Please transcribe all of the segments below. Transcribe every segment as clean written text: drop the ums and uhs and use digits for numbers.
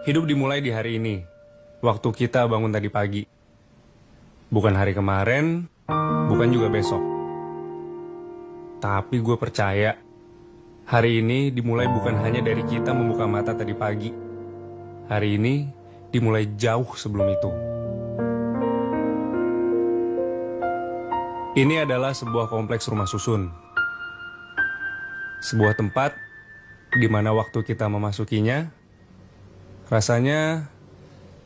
Hidup dimulai di hari ini, waktu kita bangun tadi pagi. Bukan hari kemarin, bukan juga besok. Tapi gue percaya, hari ini dimulai bukan hanya dari kita membuka mata tadi pagi. Hari ini dimulai jauh sebelum itu. Ini adalah sebuah kompleks rumah susun. Sebuah tempat di mana waktu kita memasukinya, rasanya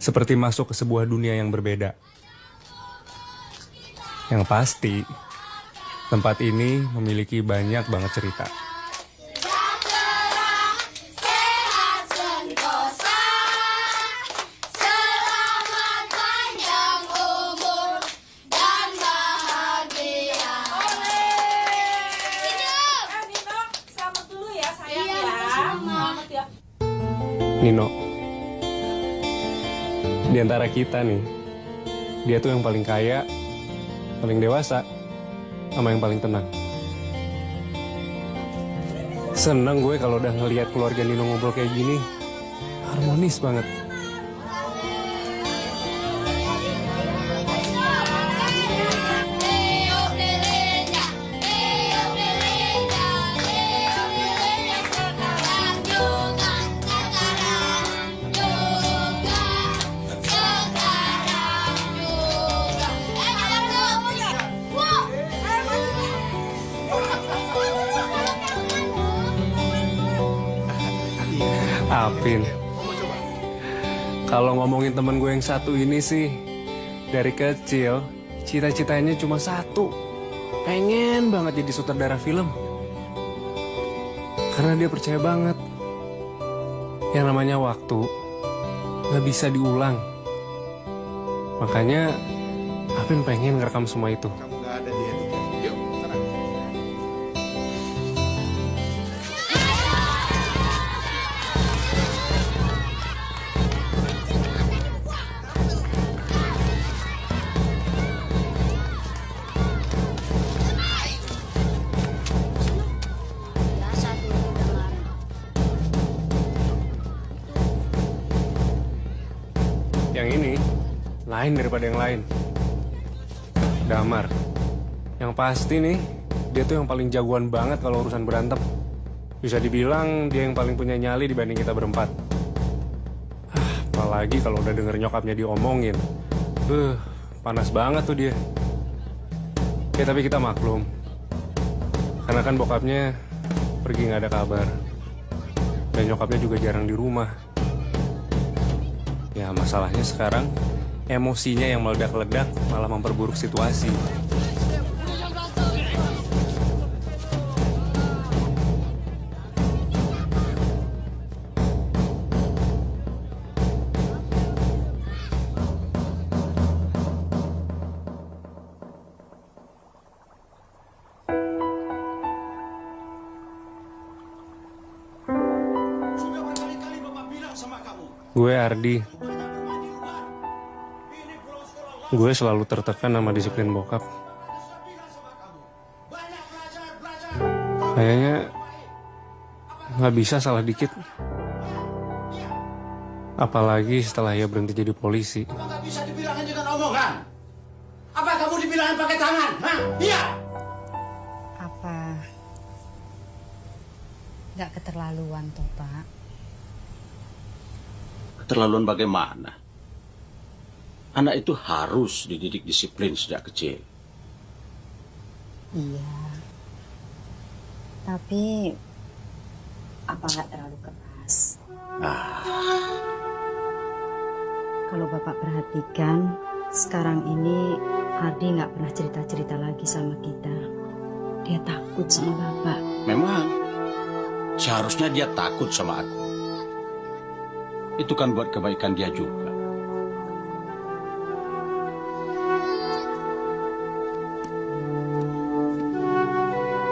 seperti masuk ke sebuah dunia yang berbeda. Yang pasti, tempat ini memiliki banyak banget cerita. Nino, di antara kita nih, dia tuh yang paling kaya, paling dewasa, sama yang paling tenang. Seneng gue kalau udah ngelihat keluarga Nino ngobrol kayak gini, harmonis banget. Apin, kalau ngomongin temen gue yang satu ini sih, dari kecil cita-citanya cuma satu, pengen banget jadi sutradara film. Karena dia percaya banget, yang namanya waktu gak bisa diulang. Makanya Apin pengen ngerekam semua itu. Kamu gak ada di etika. Yuk, sana. Yang ini lain daripada yang lain. Damar. Yang pasti nih, dia tuh yang paling jagoan banget kalau urusan berantem. Bisa dibilang dia yang paling punya nyali dibanding kita berempat. Apalagi kalau udah denger nyokapnya diomongin. Panas banget tuh dia. Ya tapi kita maklum. Karena kan bokapnya pergi gak ada kabar. Dan nyokapnya juga jarang di rumah. Ya masalahnya sekarang emosinya yang meledak-ledak malah memperburuk situasi. Sudah berkali-kali Bapak bilang sama kamu. Gue Ardi. Gue selalu tertekan sama disiplin bokap. Kayaknya nggak bisa salah dikit. Apalagi setelah ia berhenti jadi polisi. Apa nggak bisa dibilangin dengan omongan? Apa kamu dibilangin pakai tangan? Hah? Iya. Apa nggak keterlaluan toh, Pak? Keterlaluan bagaimana? Anak itu harus dididik disiplin sejak kecil. Iya. Tapi apa nggak terlalu keras? Kalau Bapak perhatikan, sekarang ini Ardi nggak pernah cerita-cerita lagi sama kita. Dia takut sama Bapak. Memang seharusnya dia takut sama aku. Itu kan buat kebaikan dia juga.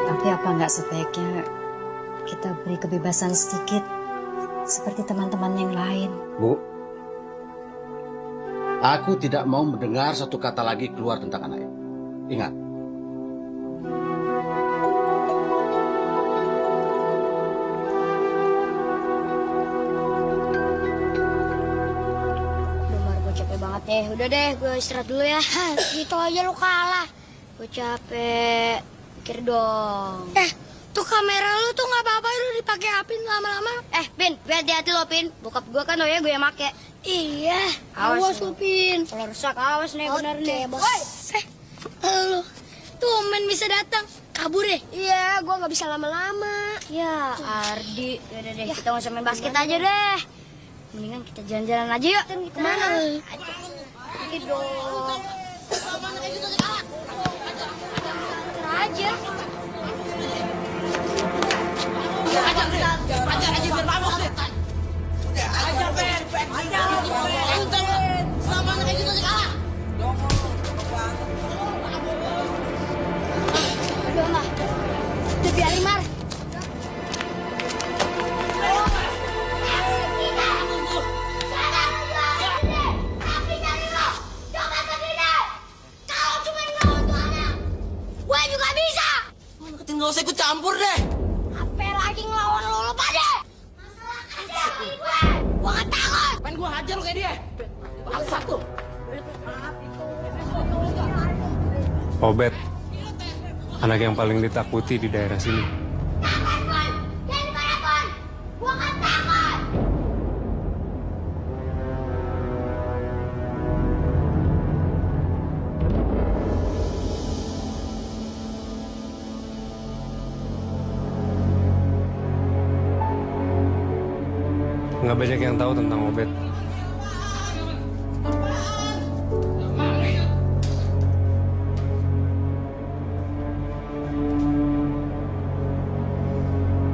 Tapi apa nggak sebaiknya kita beri kebebasan sedikit seperti teman-teman yang lain? Bu, aku tidak mau mendengar satu kata lagi keluar tentang anak itu. Ingat, Udah deh, gue istirahat dulu ya. Gitu aja lu kalah. Gue capek. Pikir dong. Tuh kamera lu tuh nggak apa-apa lu dipakai apin lama-lama. Pin, gue hati-hati lo, Pin. Bokap gue kan gue yang make. Iya, Awas awas lu. lu, Pin. Kalau rusak, awas nih bener nih. Bos. Lu tuh men bisa datang. Kabur deh. Iya, gue nggak bisa lama-lama. Ya, Ardi. Udah deh, kita nggak usah main basket aja deh. Mendingan kita jalan-jalan aja yuk. Kemana? Pergi dong. Aja. Ajar aja biar mabok deh. Ajar, Ben. Ajar. Sama anak kayak gitu aja kalah. Aduh, Mbak. Udah biarin, Mar. Gue juga bisa. Nggak usah ikut campur deh. Apa lagi ngelawan lu pada? Masalah aja gue. Gue gak takut. Pengen gua hajar lu kayak dia. Bangsat tuh. Obet, anak yang paling ditakuti di daerah sini. Takut, Pon. Jangan pada, Pon. Gue gak takut. Nggak banyak yang tahu tentang Obet.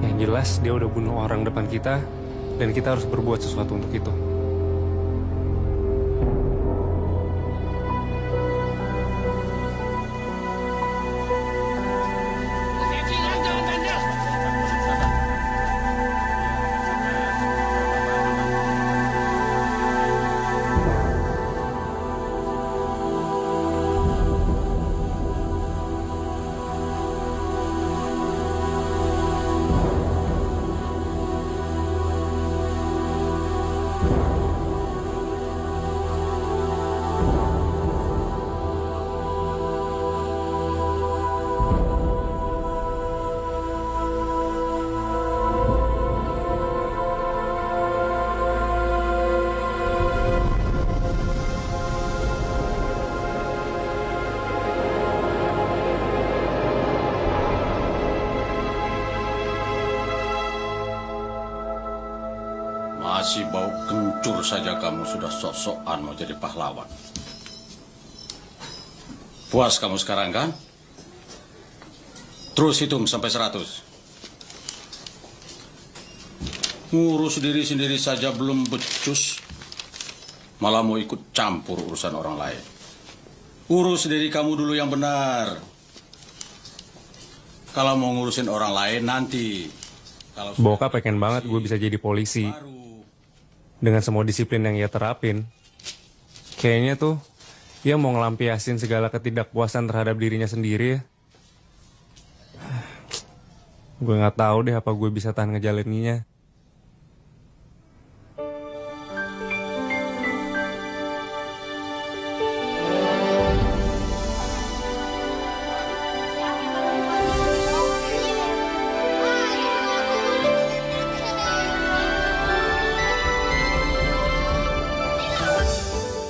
Yang jelas dia udah bunuh orang depan kita, dan kita harus berbuat sesuatu untuk itu. Masih bau kencur saja kamu sudah sok-sokan mau jadi pahlawan. Puas kamu sekarang kan? Terus hitung sampai 100. Ngurus diri sendiri saja belum becus, malah mau ikut campur urusan orang lain. Urus diri kamu dulu yang benar. Kalau mau ngurusin orang lain nanti. Kalau Boka pengen banget gue bisa jadi polisi. Dengan semua disiplin yang ia terapin. Kayaknya tuh, ia mau ngelampiasin segala ketidakpuasan terhadap dirinya sendiri ya. Gue gak tahu deh apa gue bisa tahan ngejalaninnya.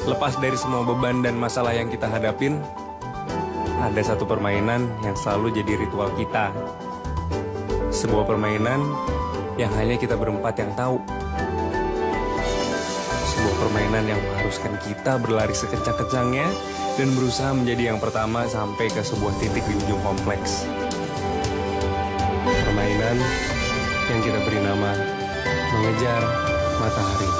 Lepas dari semua beban dan masalah yang kita hadapin, ada satu permainan yang selalu jadi ritual kita. Sebuah permainan yang hanya kita berempat yang tahu. Sebuah permainan yang mengharuskan kita berlari sekencang-kencangnya dan berusaha menjadi yang pertama sampai ke sebuah titik di ujung kompleks. Permainan yang kita beri nama mengejar matahari.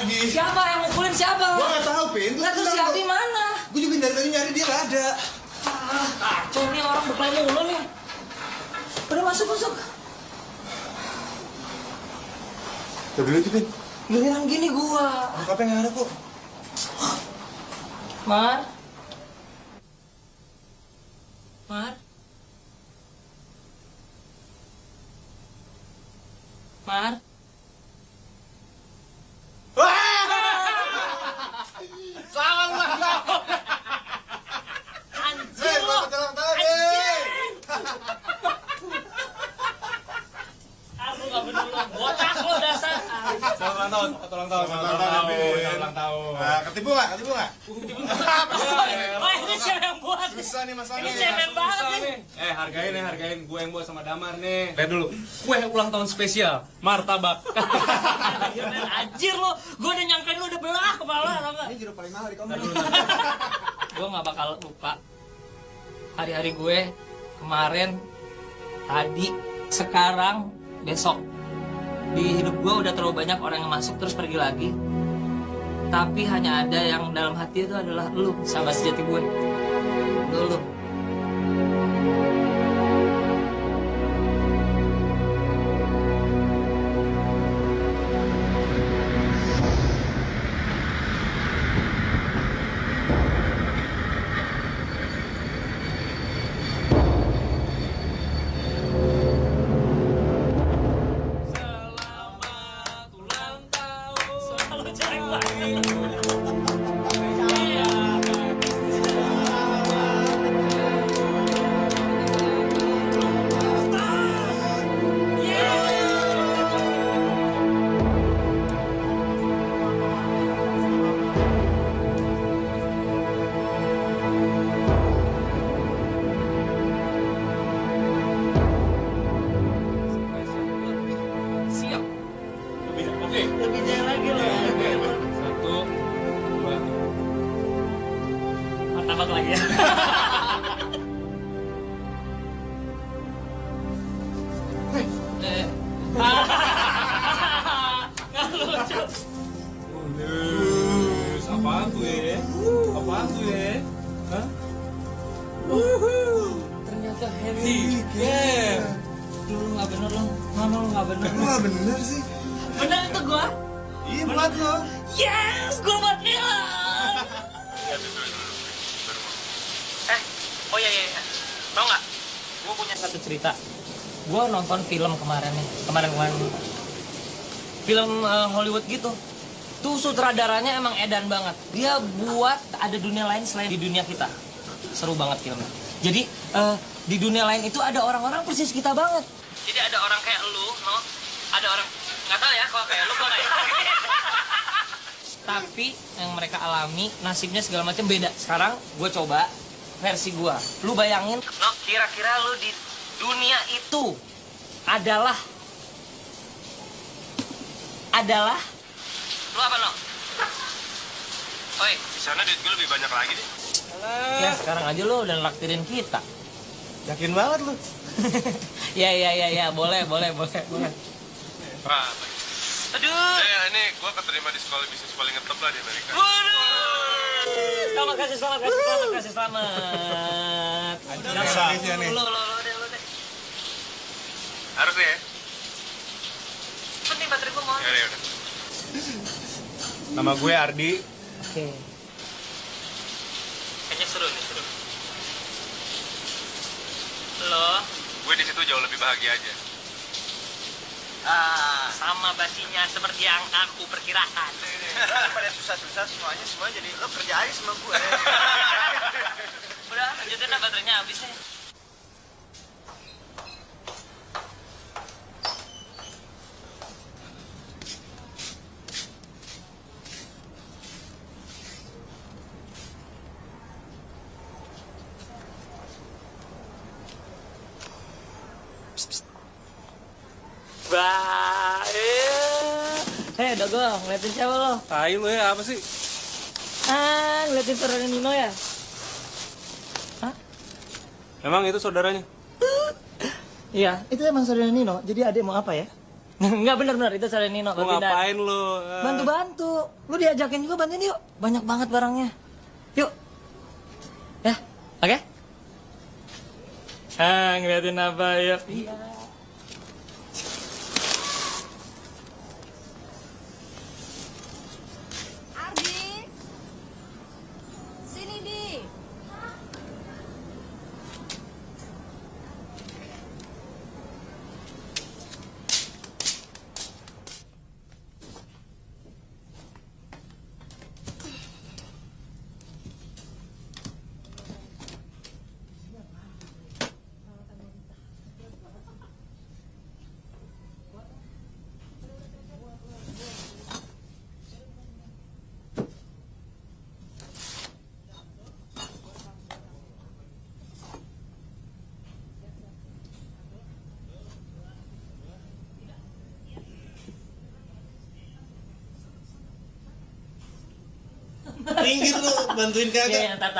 lagi. Siapa yang mukulin siapa? Gua nggak tahu, Pin. Lah terus si Abi mana? Gue juga dari tadi nyari dia nggak ada. Kacau nih orang berkelahi mulu nih. Udah masuk. Udah dulu tuh, Pin. Giliran gini gua. Apa yang ada kok? Mar. Mar. Mar. Anjir lo. Aku gak bener lo. Botak lo dasar. Selamat ulang tahun. Nah, ketipu nggak? Wah ini siapa yang buat? Susah nih masalahnya. Ini cemen banget nih. Hargain gue yang buat sama Damar nih. Lihat dulu, kue ulang tahun spesial, martabak. Anjir lo, gue udah nyangkain lo udah belah kepala, tau gak? Ini jeruk paling mahal di kamar. Gue gak bakal lupa hari-hari gue kemarin, tadi, sekarang, besok. Di hidup gue udah terlalu banyak orang yang masuk terus pergi lagi. Tapi hanya ada yang dalam hati itu adalah lu, sahabat sejati gue. Lu. Selamat ulang tahun. Selalu jelek banget. Siap. Oke. Lebih jauh lagi loh. 1, 2. Martabak lagi ya. Nggak lucu. Apaan tuh ya? Hah? Ternyata handicap. Lu nggak bener lo. Mana lu nggak bener? Lu nggak bener sih. Bener itu gua. Iya, buat lo. Yes, gua buat hilang. Oh iya. Tau nggak? Gua punya satu cerita. Gua nonton film kemarin nih. Kemarin. Film Hollywood gitu. Tuh sutradaranya emang edan banget. Dia buat ada dunia lain selain di dunia kita. Seru banget filmnya. Jadi di dunia lain itu ada orang-orang persis kita banget. Jadi ada orang kayak lu, no? Ada orang nggak tahu ya kalau kayak lu kok kayak. Tapi yang mereka alami nasibnya segala macam beda. Sekarang gue coba versi gue. Lu bayangin, no? Kira-kira lu di dunia itu adalah lu apa, no? Oi, Di sana duit gue lebih banyak lagi deh. ya sekarang aja lu udah naktirin kita. Yakin banget lu. Ya, boleh. Wah, Aduh. ini gue keterima di sekolah bisnis paling ngetop lah di Amerika. Waduh. Selamat kasih. Bisa nih. Lu deh. Harus nih ya? Penting baterai gua mau. Ya udah. Nama gue Ardi. Oke. Kayaknya seru. Lo? Gue di situ jauh lebih bahagia aja. Sama basinya seperti yang aku perkirakan. Pada susah-susah semua jadi lo kerja aja sama gue. Udah, lanjutin dah baterainya habis nih. Dogo, ngeliatin siapa lo? Tai lu ya, apa sih? Ngeliatin saudara Nino ya? Hah? Emang itu saudaranya? Iya, itu emang saudara Nino. Jadi adek mau apa ya? Enggak bener-bener itu salah Nino. Mau bantuin, Dan. ngapain lu? Bantu-bantu. Lu diajakin juga bantuin yuk. Banyak banget barangnya. Yuk. Ya, oke? Ngeliatin apa ya? Iya. Ardi, sini di. Pinggir lu, bantuin Iya, kagak. iya, tar.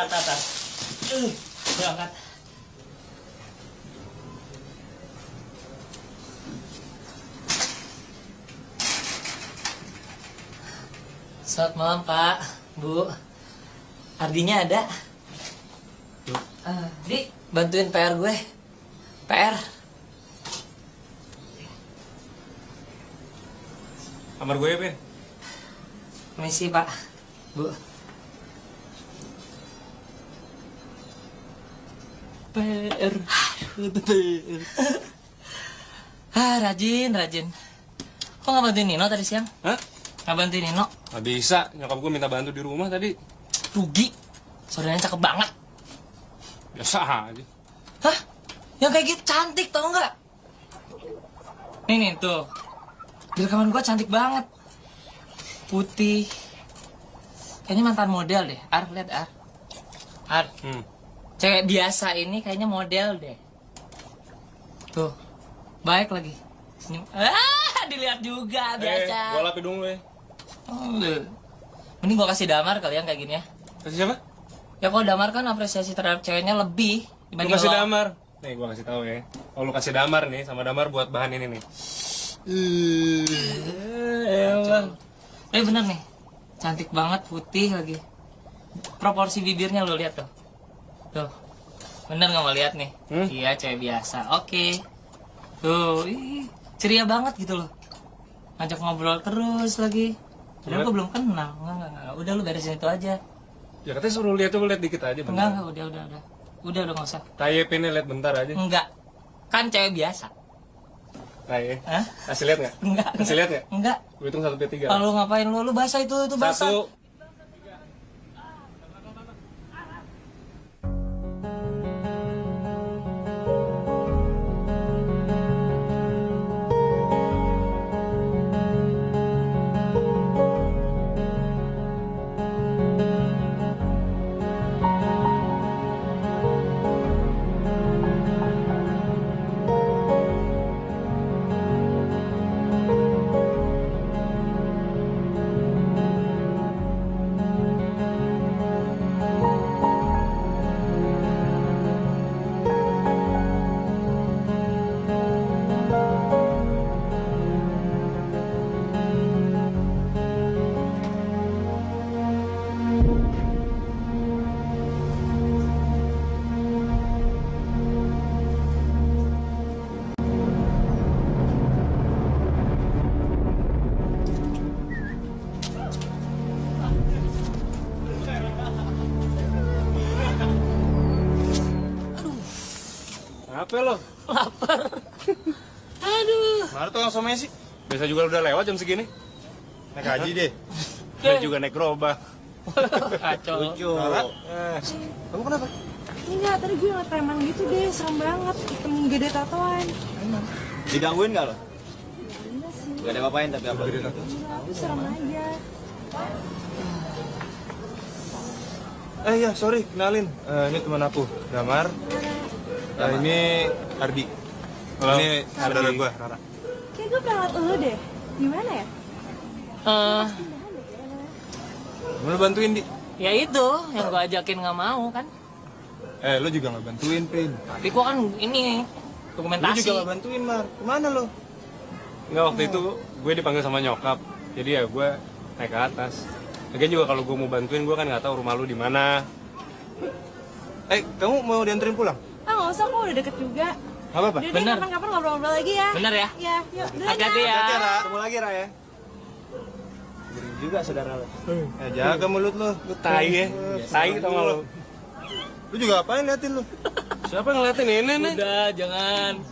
Gue angkat. Selamat malam, Pak, Bu. Ardinya ada? Di, bantuin PR gue. PR. Kamar gue ya, Pin. Permisi, Pak, Bu. PR. Rajin. Kok nggak bantuin Nino tadi siang? Hah? Nggak bantuin Nino? Nggak bisa, nyokap gue minta bantu di rumah tadi. Rugi. Saudaranya cakep banget. Biasa aja. Hah? Yang kayak gitu cantik tau nggak? Nih tuh. Di rekaman gua cantik banget. Putih. Kayaknya mantan model deh. Lihat Ar. Cewek biasa ini kayaknya model deh. Tuh. Baik lagi. Senyum. Dilihat juga biasa. Gue lapin dulu ya. Mending gua kasih damar kali yang kayak gini ya. Kasih siapa? Ya kalau damar kan apresiasi terhadap ceweknya lebih Lu dibanding kasih lo. damar. Nih gue kasih tahu ya. Oh lu kasih damar nih, sama damar buat bahan ini nih. Bener nih. Cantik banget, putih lagi. Proporsi bibirnya lo lihat tuh. Tuh. Bener nggak mau lihat nih? Iya, cewek biasa. Oke. Tuh, ceria banget gitu loh. Ngajak ngobrol terus lagi. Padahal gue belum kenal. Enggak. Udah lu beresin itu aja. Ya katanya suruh lihat tuh, lihat dikit aja bentar. Enggak, udah. Udah nggak usah. Tayepinnya lihat bentar aja. Enggak. Kan cewek biasa. Taye. Hah? Kasih lihat nggak? Enggak. Kasih lihat nggak? Enggak. Gue hitung 1, 2, 3. Kalau ngapain lu basah itu basah. 1. Apa lo? Lapar. Aduh. Mana tuh langsung Messi? Biasa juga udah lewat jam segini. Naik haji deh. Dia juga naik gerobak. Kacau. Kamu kenapa? Enggak, tadi gue ngeliat preman gitu deh, serem banget. Hitam gede tatoan. Digangguin gak lo? Enggak sih, Gak ada apa-apain tapi apa? enggak, aku serem aja. Iya, sorry, kenalin. Ini teman aku, Damar. Ini Ardi. Ini saudara gue, Rara. Kayak gue pernah liat lo deh. Gimana ya? Mau lu bantuin, Di? Ya itu yang gua ajakin nggak mau kan. Lu juga nggak bantuin, Pin. Tapi gua kan ini Lu dokumentasi. juga nggak bantuin, Mar. Kemana lo? Enggak, waktu itu gue dipanggil sama nyokap. Jadi ya gue naik ke atas. Lagian juga kalau gue mau bantuin, gue kan nggak tahu rumah lu di mana. Kamu mau dianterin pulang? Ah nggak usah, kok udah deket juga. Gak apa-apa. Udah deh, Bener. kapan-kapan ngobrol-ngobrol lagi ya. Bener ya? Iya, yuk. Duluan Hati-hati ya. Hati-hati, Ra. Ketemu lagi, Ra, ya. Gering juga saudara lo. Jaga mulut lo. Lu tai ya. Tai tau gak lu? Lu juga apain liatin lu? Siapa yang ngeliatin ini nih? Udah, jangan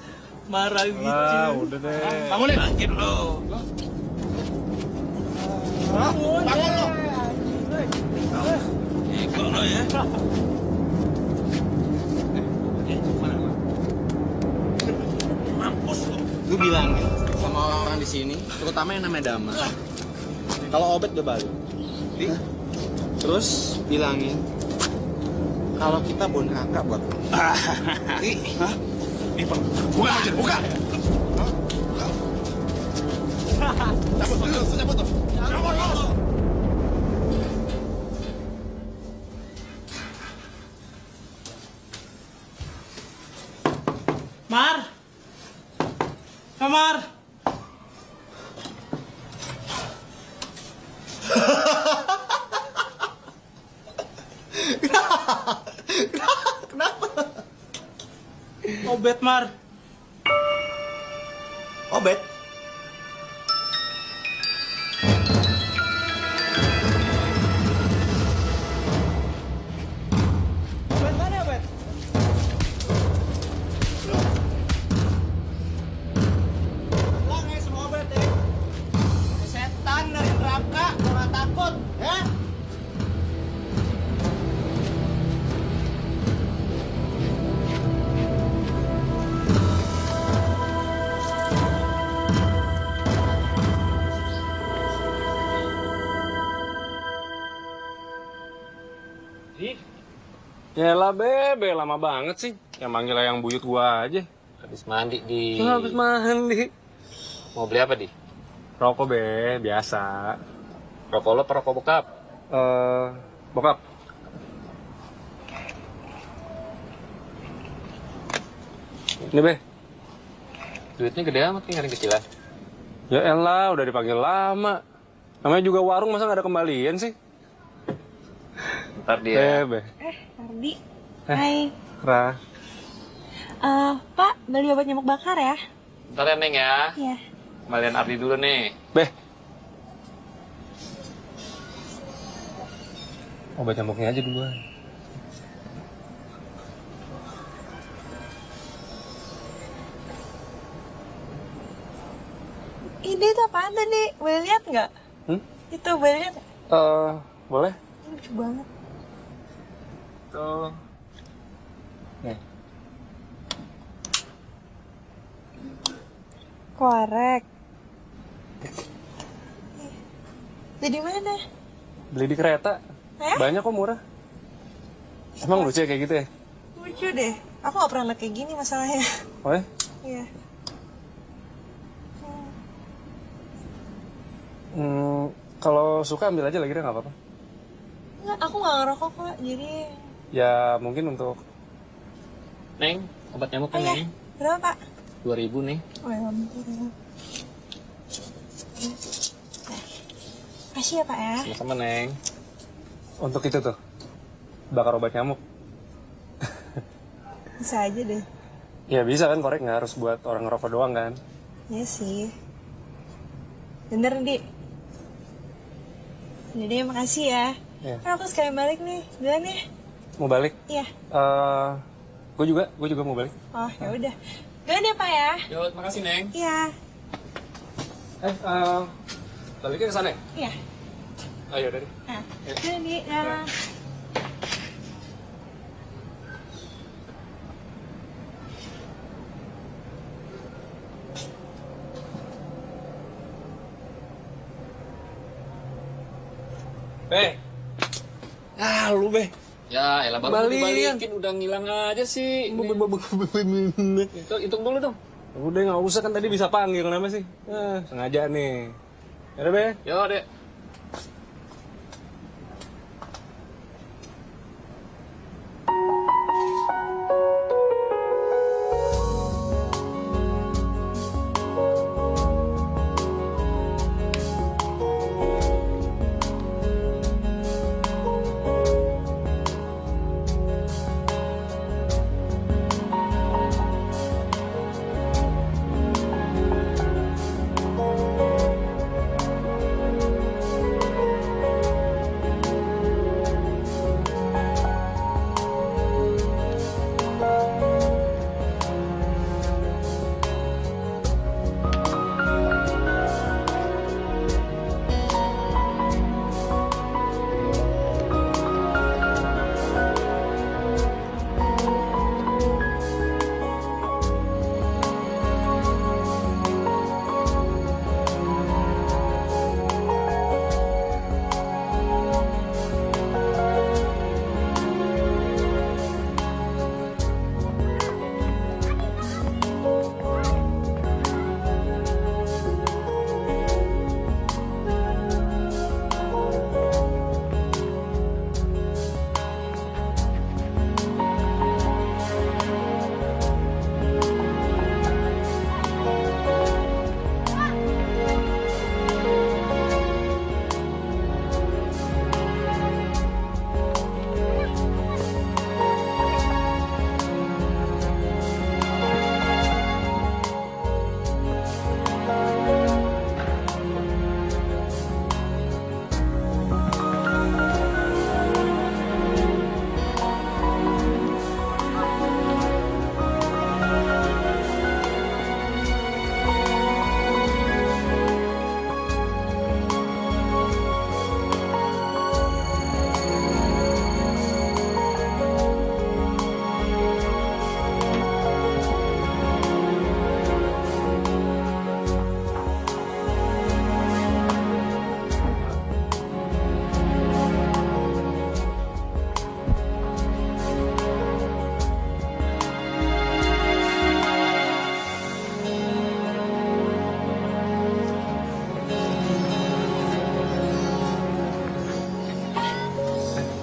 marah gitu. Ah, udah deh. Bangun nih. Bangun lo. Bangun lo. Ego lo ya. Mampus lo. Gue bilang sama orang-orang di sini, terutama yang namanya Damar. Kalau Obet udah balik, terus bilangin kalau kita bon kakak buat lo. Buka aja, buka. Cabut tuh. Mar. Kamar. Kenapa? Obet, Mar. Obet? Obet mana, Obet? Pulang ya semua Obet ya. Setan dari neraka, orang takut, ya? Yalah bebe, lama banget sih. Yang manggil yang buyut gua aja. Habis mandi di. Habis mandi. Mau beli apa di? Rokok be, biasa. Rokok lo apa rokok bokap? Bokap. Ini be. Duitnya gede amat nih, ngari kecilan. Ya elah, udah dipanggil lama. Namanya juga warung, masa nggak ada kembalian sih? Ntar dia. Bebe. Ardi. Hai. Ra. Pak, beli obat nyamuk bakar ya? Ntar ya, Neng ya. Iya. Kembalian Ardi dulu nih. Be. Obat nyamuknya aja duluan. Ini tuh apaan tadi? Boleh lihat nggak? Itu boleh lihat nggak? Boleh? Ini lucu banget. Tuh. Nih. Korek. Jadi mana? Beli di kereta. Banyak kok murah. Emang lucu ya kayak gitu ya? Lucu deh. Aku nggak pernah liat kayak gini masalahnya. Oh ya? Iya. Kalau suka ambil aja lagi deh, nggak apa-apa. Nggak, aku nggak ngerokok kok. Jadi. Ya mungkin untuk Neng, obat nyamuknya, Iya. Neng. Berapa Pak? 2.000 nih. Oh ya ampun. Kasih ya Pak ya. Sama-sama, Neng. untuk itu tuh bakar obat nyamuk. Bisa aja deh. Ya bisa kan, korek nggak harus buat orang ngerokok doang kan? Iya sih. Bener, Di. Jadi makasih ya. Iya. Kan aku sekalian balik nih. Duluan ya. Mau balik? Iya. Gue juga mau balik. Oh, ya udah. Duluan ya, Pak ya. Yo, makasih, Neng. Iya. Baliknya ke sana ya? Iya. Ayo dari. Nah, duluan, Di. Ya. Be. Ah, lu be. Ya, elah baru Balikin. dibalikin udah ngilang aja sih. Hitung dulu dong. Udah nggak usah, kan tadi bisa panggil, kenapa sih? Sengaja nih. Ya udah be. Yo, Dek.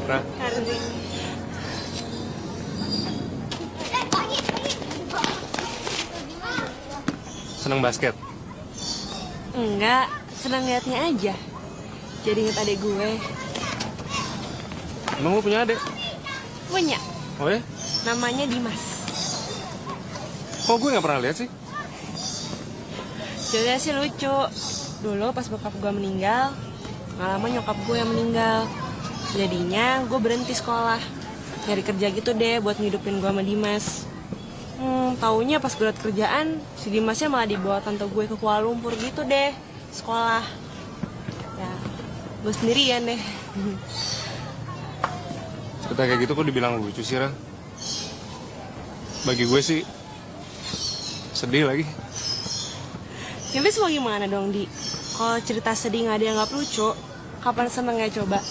Ra, Ardi. seneng basket? Enggak, senang liatnya aja. Jadi inget adek gue. Emang lu punya adik? Punya, Oh ya? namanya Dimas. Kok gue nggak pernah lihat sih? Jadi sih lucu. Dulu pas bokap gue meninggal, nggak lama nyokap gue yang meninggal. Jadinya gue berhenti sekolah. Nyari kerja gitu deh buat ngidupin gue sama Dimas. Taunya pas gue liat kerjaan, si Dimasnya malah dibawa tante gue ke Kuala Lumpur gitu deh, sekolah. Ya, gue sendirian deh. Cerita kayak gitu kok dibilang lucu sih, Ra? Bagi gue sih sedih lagi. Ya habis mau gimana dong, Di? Kalau cerita sedih nggak ada yang nggak lucu, kapan senengnya coba?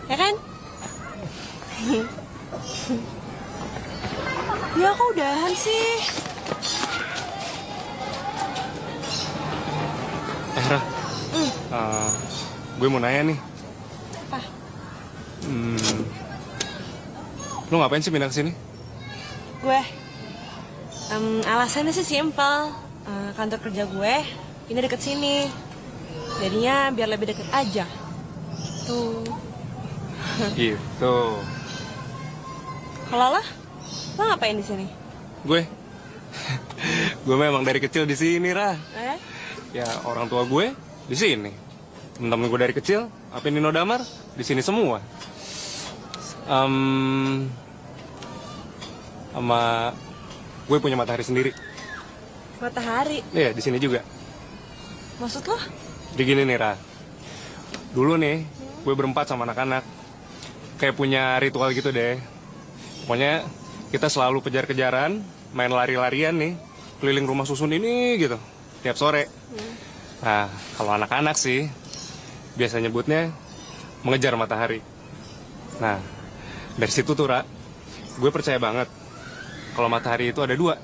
Ya kan? Ya kok udahan sih? Ra, gue mau nanya nih. Apa? Lu ngapain sih pindah ke sini? Gue? Alasannya sih simpel. Kantor kerja gue ini deket sini. Jadinya biar lebih deket aja. Tuh. Gitu. Kalau lo ngapain di sini? Gue, gue memang dari kecil di sini, Ra. Ya orang tua gue di sini. Temen-temen gue dari kecil, apa Nino Damar di sini semua. Sama gue punya matahari sendiri. Matahari? Iya, di sini juga. Maksud lo? Jadi gini nih, Ra. Dulu nih, gue berempat sama anak-anak. Kayak punya ritual gitu deh. Pokoknya kita selalu kejar-kejaran, main lari-larian nih, keliling rumah susun ini gitu, tiap sore. Nah, kalau anak-anak sih, biasa nyebutnya mengejar matahari. Nah, dari situ tuh, Ra, gue percaya banget kalau matahari itu ada dua.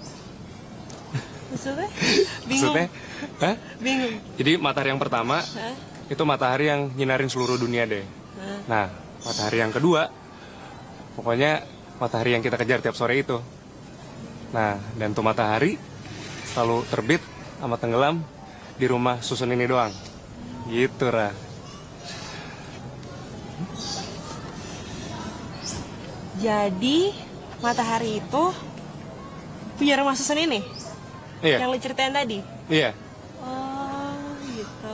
Maksudnya? Bingung. Maksudnya? Hah? Bingung. Jadi matahari yang pertama, itu matahari yang nyinarin seluruh dunia deh. Nah, matahari yang kedua, pokoknya matahari yang kita kejar tiap sore itu. Nah, dan tuh matahari selalu terbit sama tenggelam di rumah susun ini doang. Gitu, Ra. Jadi, matahari itu punya rumah susun ini? Iya. Yang lo ceritain tadi? Iya. Oh, gitu.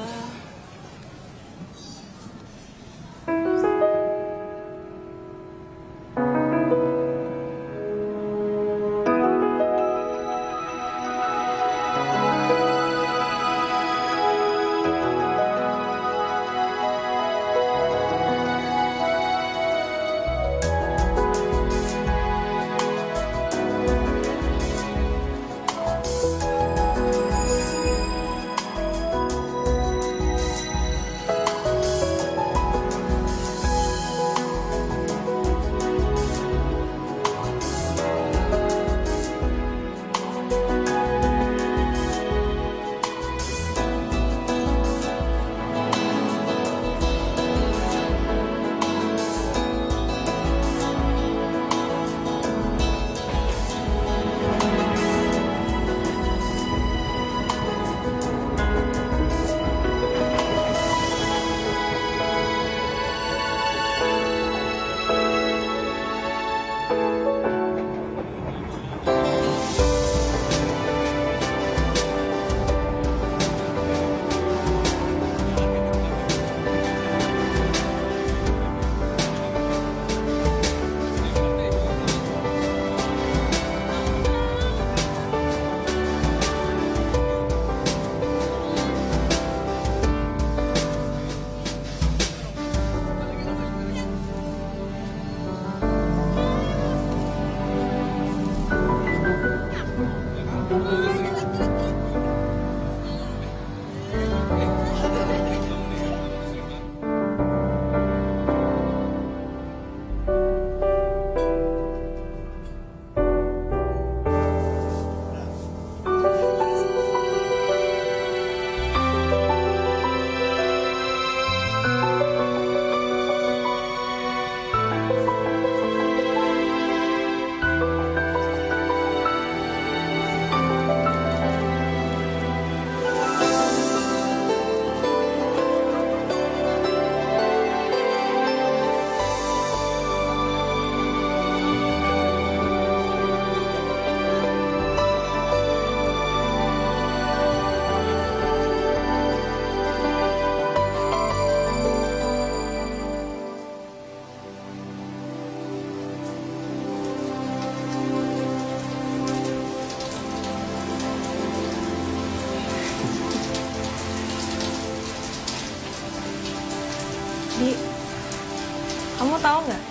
Kamu tahu nggak?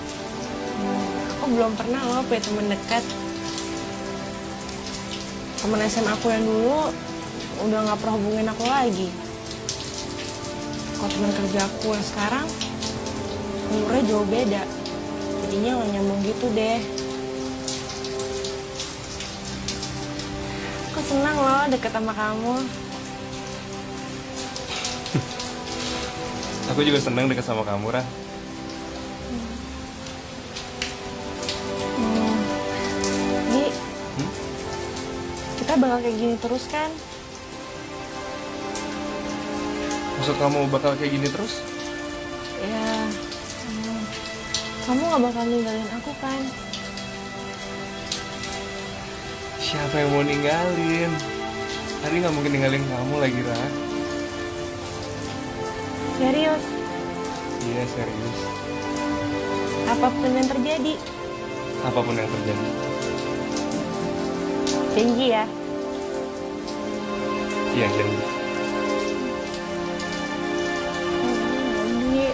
Aku belum pernah loh punya teman dekat. Teman SMA aku yang dulu udah nggak pernah hubungin aku lagi. Kalau teman kerja aku yang sekarang umurnya jauh beda. Jadinya nggak nyambung gitu deh. Aku senang loh deket sama kamu. Aku juga senang dekat sama kamu, Ra. Di, kita bakal kayak gini terus kan? Maksud kamu bakal kayak gini terus? Ya, kamu gak bakal ninggalin aku kan? Siapa yang mau ninggalin? Hari nggak mungkin ninggalin kamu lagi, Ra. Serius, Iya, serius. apapun yang terjadi, Apapun yang terjadi. janji ya. Iya, janji. Di,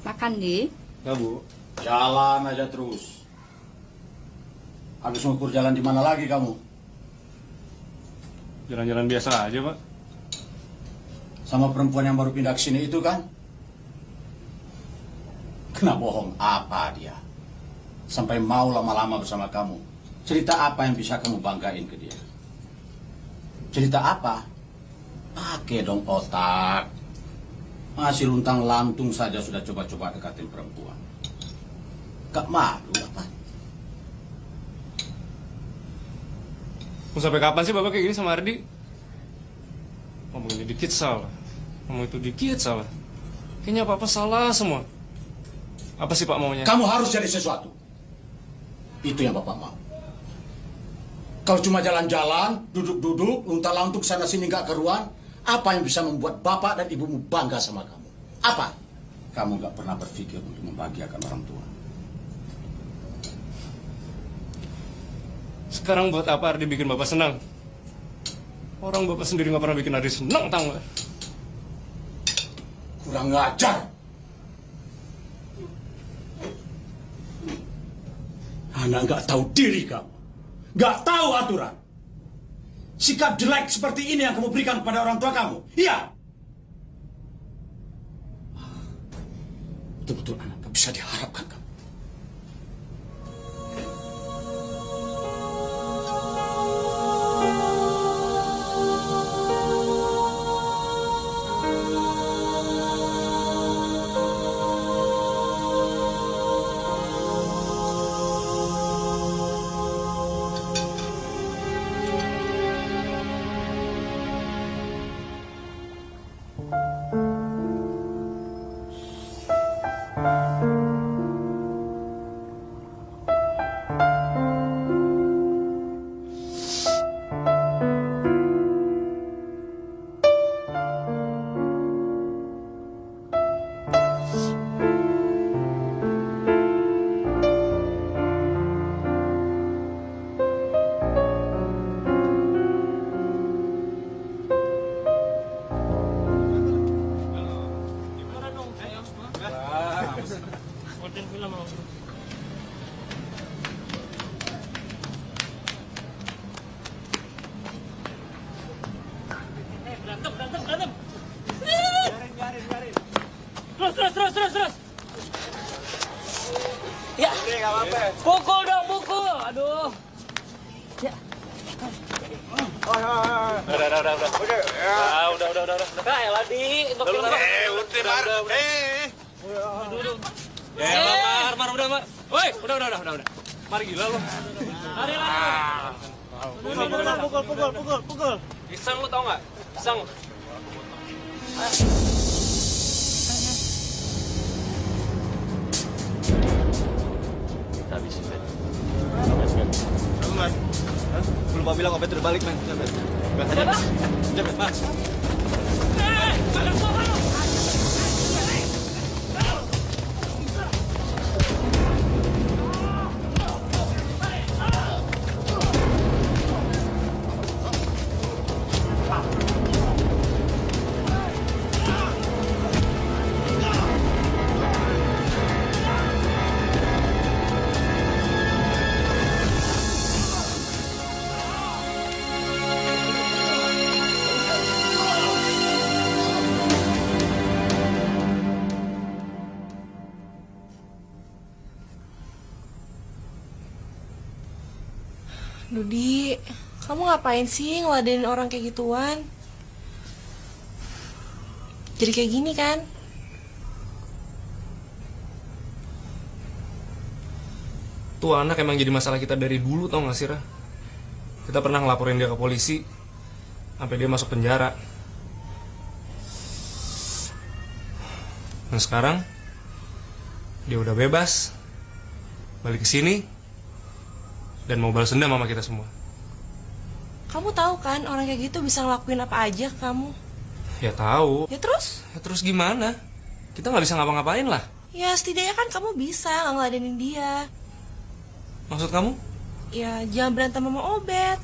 Makan, Di. Nggak, Bu. Jalan aja terus. Habis ngukur jalan di mana lagi kamu? Jalan-jalan biasa aja, Pak. Sama perempuan yang baru pindah ke sini itu kan? Kena bohong apa dia? Sampai mau lama-lama bersama kamu. Cerita apa yang bisa kamu banggain ke dia? Cerita apa? Pakai dong otak. Masih luntang lantung saja sudah coba-coba dekatin perempuan. Gak malu apa? Mau sampai kapan sih Bapak kayak gini sama Ardi? Ngomong ini dikit salah. Ngomong itu dikit salah. Kayaknya apa-apa salah semua. Apa sih Pak maunya? Kamu harus jadi sesuatu. Itu yang Bapak mau. Kalau cuma jalan-jalan, duduk-duduk, luntang-lantung sana sini gak keruan, apa yang bisa membuat Bapak dan Ibumu bangga sama kamu? Apa? Kamu gak pernah berpikir untuk membahagiakan orang tua. Sekarang buat apa Ardi bikin Bapak senang? Orang Bapak sendiri gak pernah bikin Ardi senang, tau gak? Kurang ngajar. Anak gak tahu diri kamu. Gak tahu aturan. Sikap jelek seperti ini yang kamu berikan kepada orang tua kamu. Iya. Betul-betul anak gak bisa diharapkan kamu. Konten film loh. Berantem. Garin. Terus. Ya. Pukul dong. Aduh. Ya. Udah. Kayak lagi. Udah. Mar, udah. Woi, udah. Mari gila lu. Lari. Pukul. Pisang lu tau nggak? Pisang. Kita habisin, Ben. Man. Belum mau bilang Obet udah balik, man. Cepet, Mas. Makan gua. Dudi, kamu ngapain sih ngeladenin orang kayak gituan? Jadi kayak gini kan? Tuh anak emang jadi masalah kita dari dulu, tau gak sih, Ra? Kita pernah ngelaporin dia ke polisi, sampai dia masuk penjara. Dan sekarang dia udah bebas, balik ke sini, dan mau balas dendam sama kita semua. Kamu tahu kan orang kayak gitu bisa ngelakuin apa aja ke kamu? Ya tahu. Ya terus? Ya terus gimana? Kita nggak bisa ngapa-ngapain lah. Ya setidaknya kan kamu bisa nggak ngeladenin dia. Maksud kamu? Ya jangan berantem sama Obet.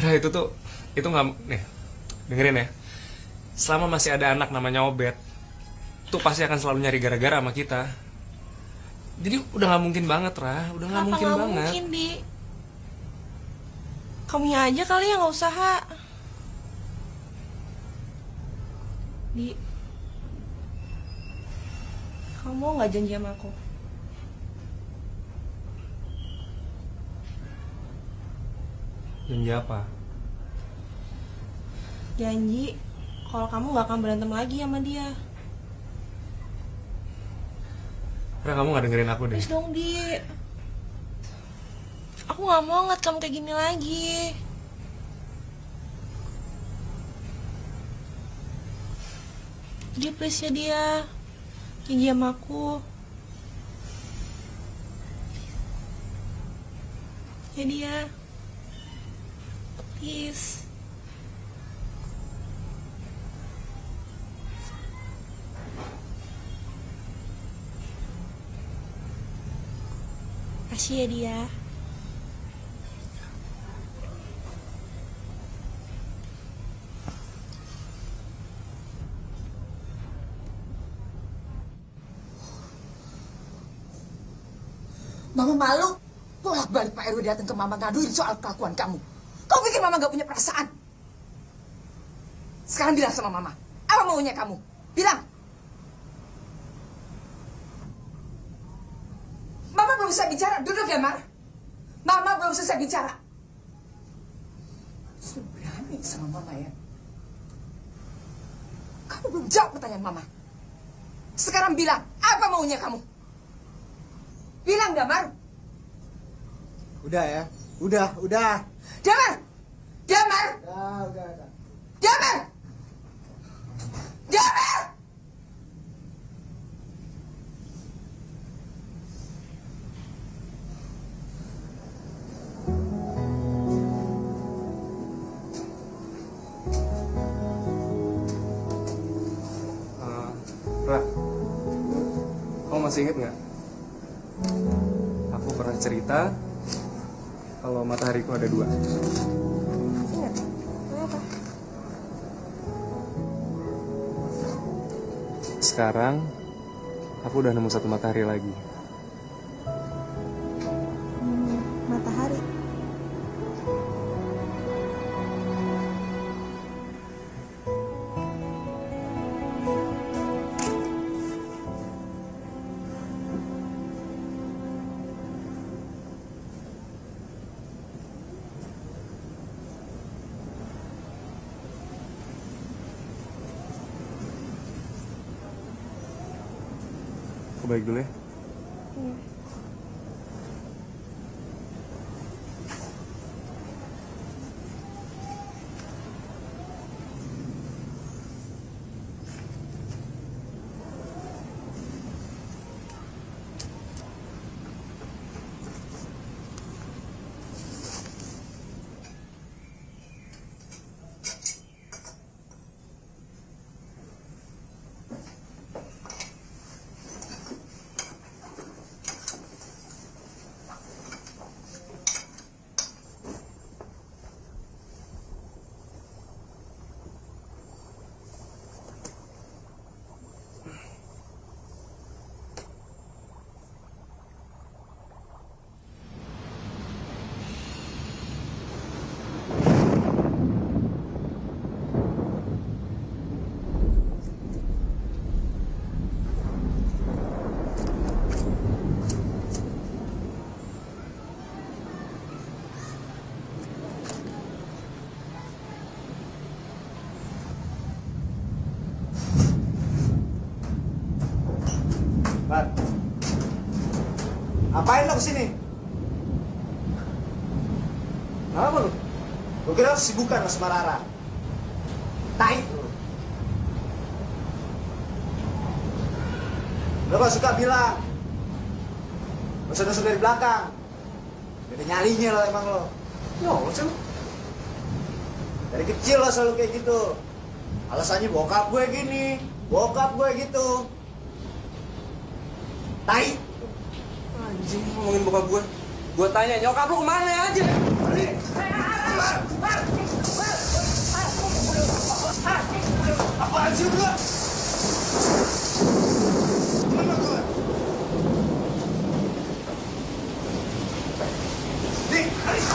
Nah itu nggak, nih dengerin ya. Selama masih ada anak namanya Obet, tuh pasti akan selalu nyari gara-gara sama kita. Jadi udah nggak mungkin banget, Ra. Udah nggak mungkin banget. Mungkin, Di? Kamunya aja kali yang nggak usaha. Di, kamu mau nggak janji sama aku? Janji apa? Janji kalau kamu nggak akan berantem lagi sama dia. Ra, kamu nggak dengerin aku deh. Please dong, Di. Aku nggak mau ngeliat kamu kayak gini lagi. Jadi please ya dia, janji sama aku. Ya dia, please. Kasih ya dia. Mama malu. Bolak-balik Pak RW datang ke Mama ngaduin soal kelakuan kamu. Kau pikir Mama gak punya perasaan? Sekarang bilang sama Mama, apa maunya kamu? Bilang. Mama belum selesai bicara. Duduk ya, Mar. Mama belum selesai bicara. Sudah berani sama Mama ya. Kamu belum jawab pertanyaan Mama. Sekarang bilang, apa maunya kamu? Bilang, Damar. Udah ya. Udah. Damar! Damar! Udah. Damar! Damar! Ra, kamu masih inget nggak? Aku pernah cerita kalau matahariku ada dua. Ingat? Kenapa? Sekarang aku udah nemu satu matahari lagi. Matahari. Aku balik dulu ya. Bar. Apain lo kesini? Apa lu? Gue kira kesibukan sama Rara. Tai lu. Lo gak suka bilang. Masuk-masuk dari belakang. Beda nyalinya lo emang lo. Nyolot sih lo. Dari kecil lo selalu kayak gitu. Alasannya bokap gue gini, bokap gue gitu. Tai. Anjing, ngomongin bokap gue. Gue tanya, nyokap lu kemana aja? Apaan sih lu? Mana gue? Nih, Aris.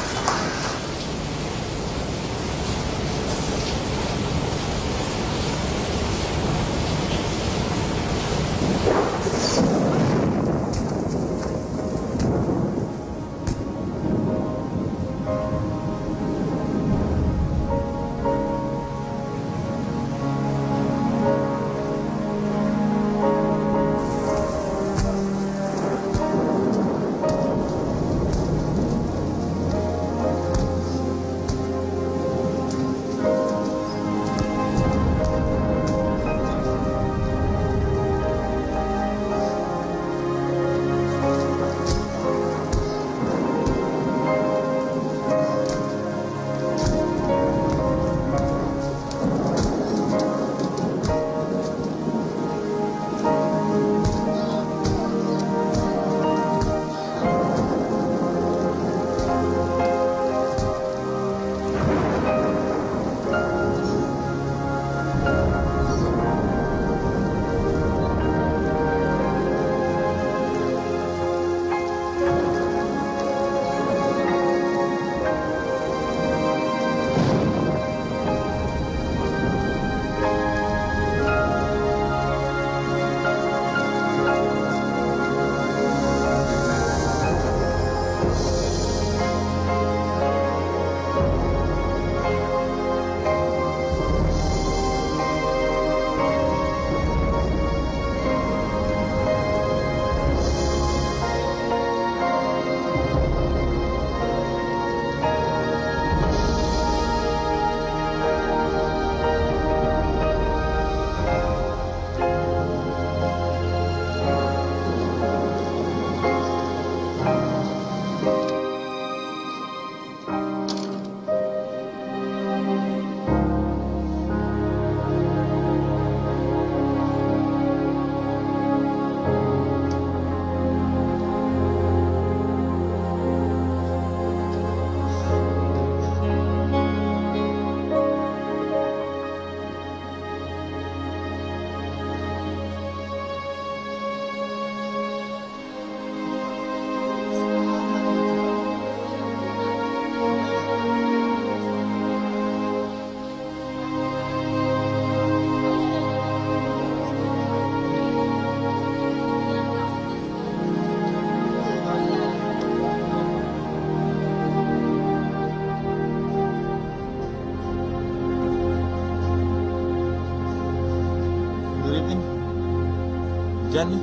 Hujan nih.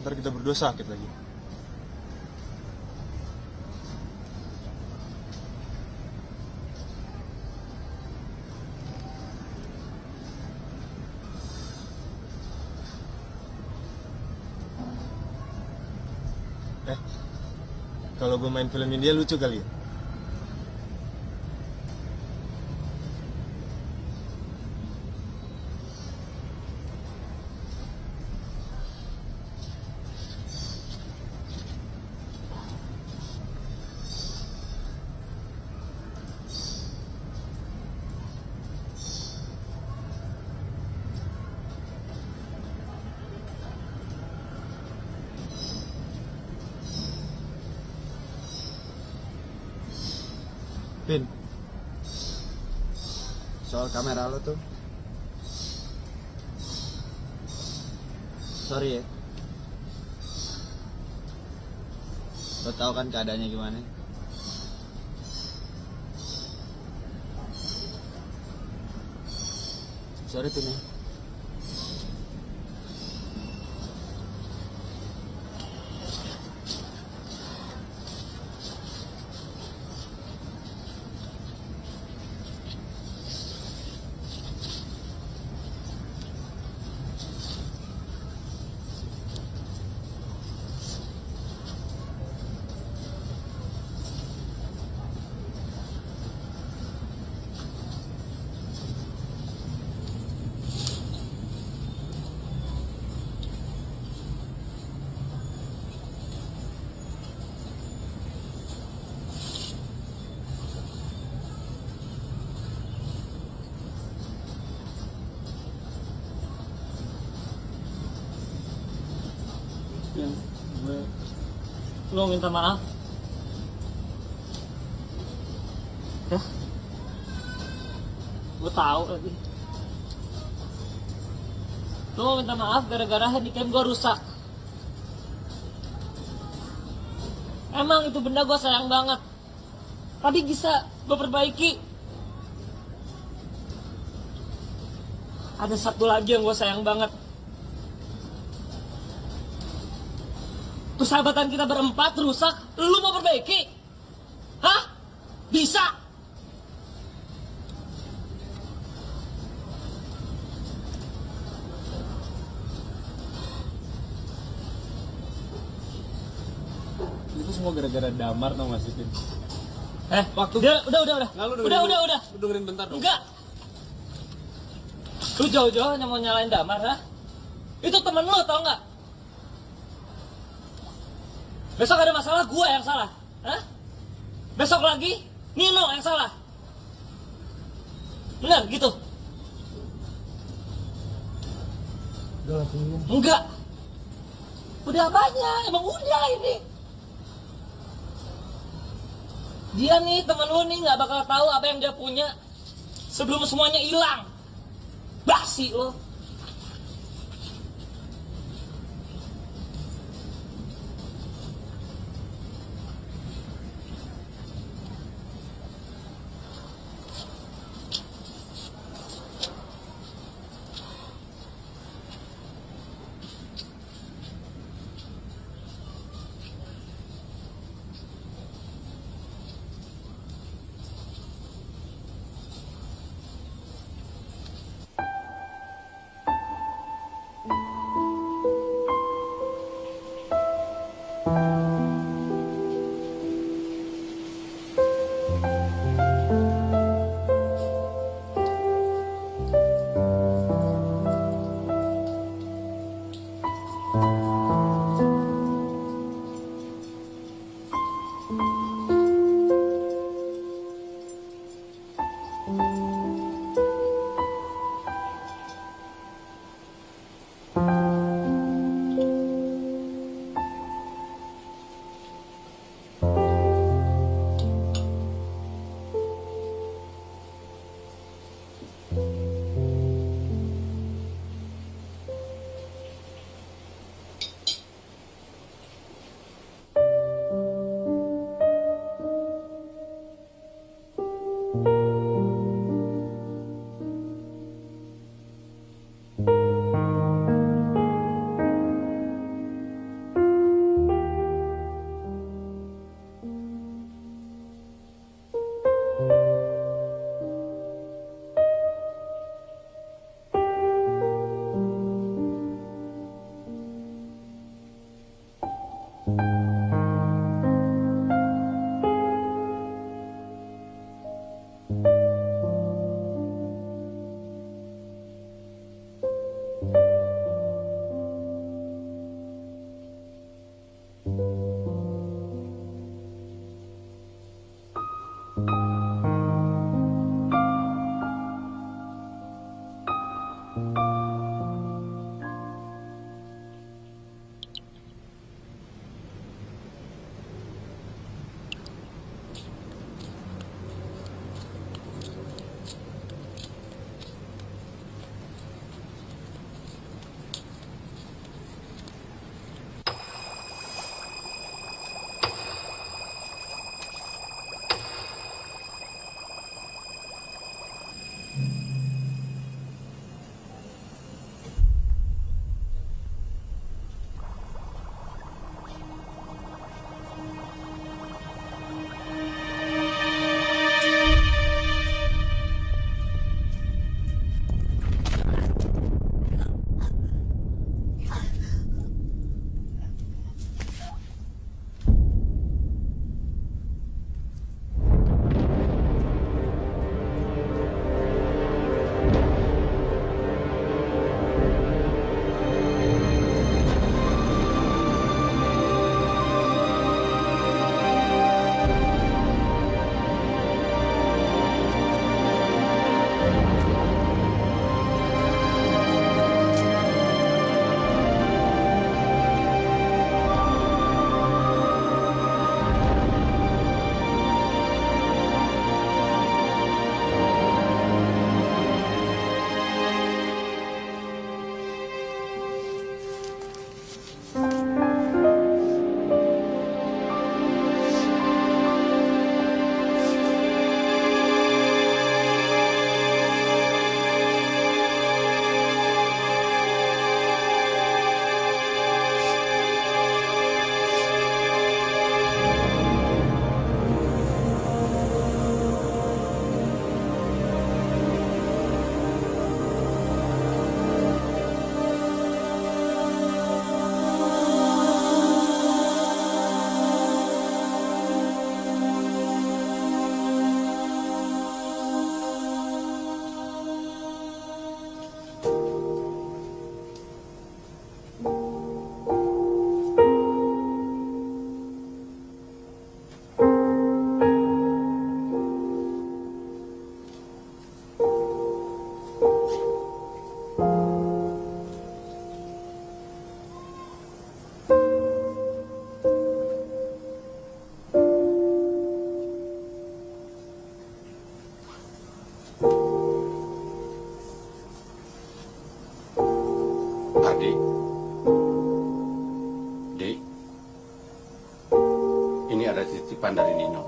Ntar kita berdua sakit lagi. Kalau gue main film India lucu kali ya? Pin, soal kamera lo tuh, sorry ya, lo tau kan keadaannya gimana? Sorry Pin ya. Vin, lo minta maaf ya, gue tahu lagi lo mau minta maaf gara-gara handycam gue rusak. Emang itu benda gue sayang banget, tapi bisa gue perbaiki. Ada satu lagi yang gue sayang banget. Persahabatan kita berempat rusak, lu mau perbaiki? Hah? Bisa? Itu semua gara-gara Damar tau gak sih, Vin? Waktu udah. Nggak, lu dengerin Udah. Lu dengerin bentar dong. Enggak. Lu jauh-jauh hanya mau nyalain Damar, ha? Itu temen lu tau nggak? Besok ada masalah, gue yang salah, ha? Besok lagi Nino yang salah. Benar gitu? Enggak. Udah apanya? Emang udah ini. Dia nih, temen lu nih nggak bakal tahu apa yang dia punya sebelum semuanya hilang. Basi lo. Ardi, Dik, ini ada titipan dari Nino.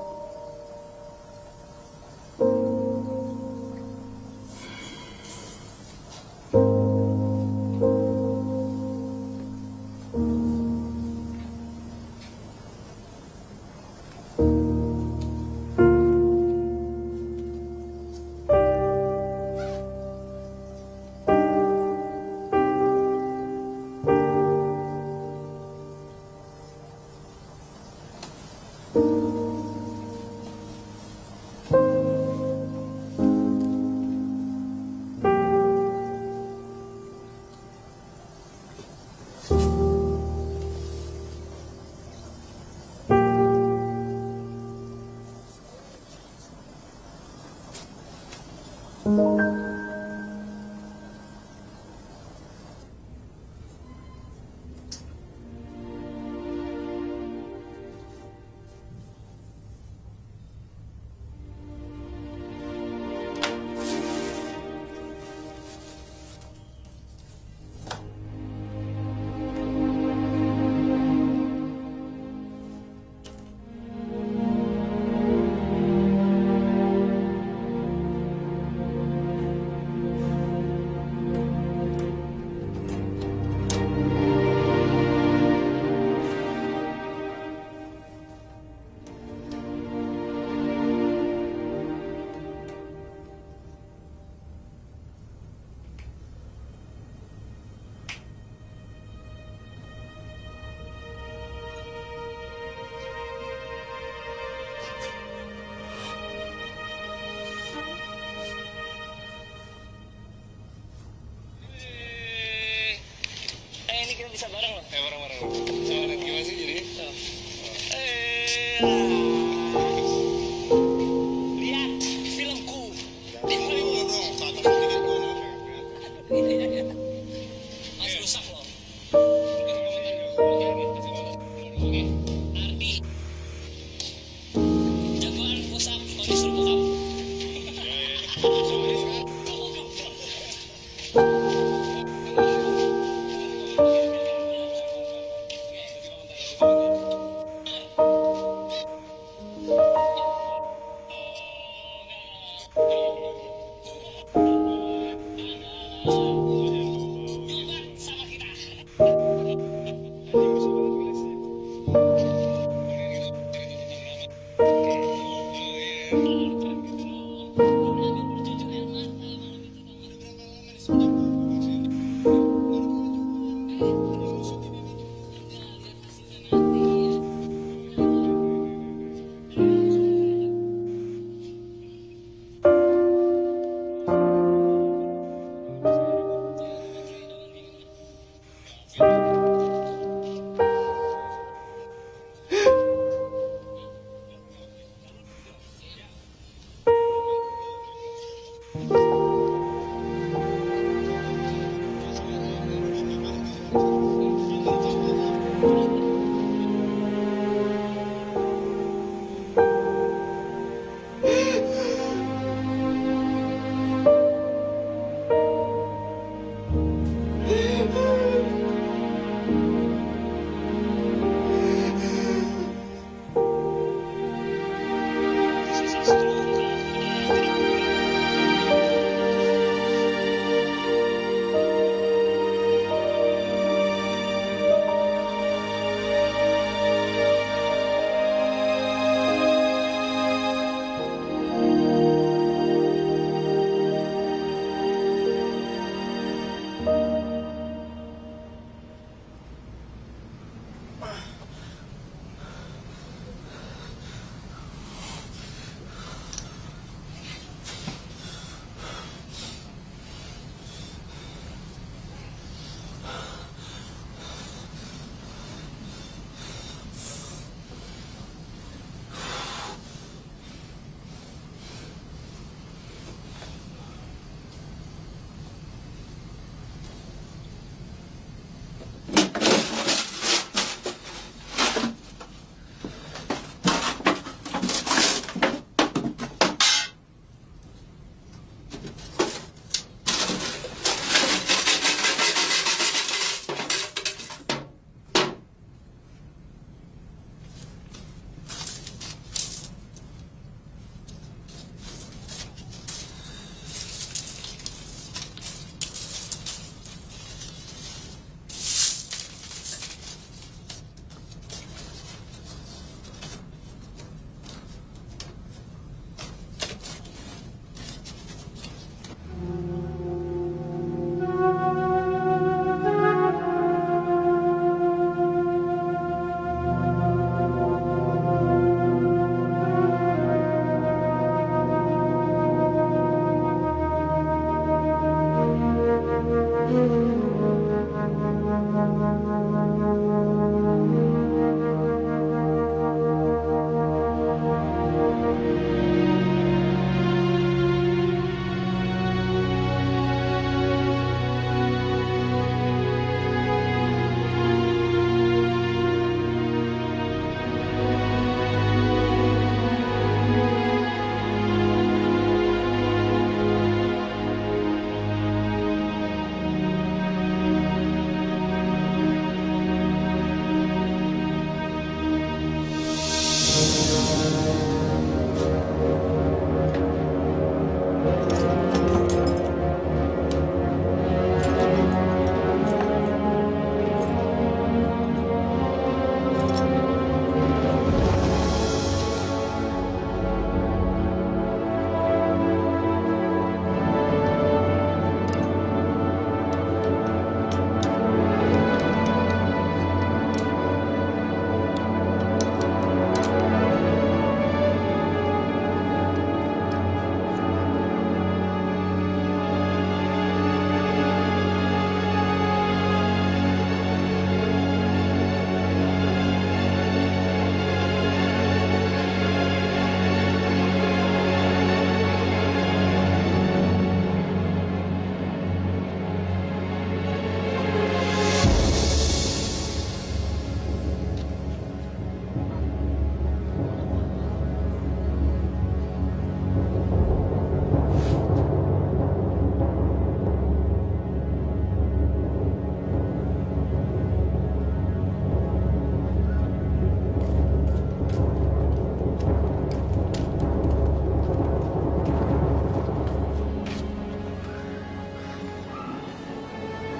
Ini kita bisa bareng loh. Bareng-bareng. Coba lihat gimana sih jadi? Lihat filmku. Mas rusak loh. Ardi. Jagoan push up kalau disuruh buka.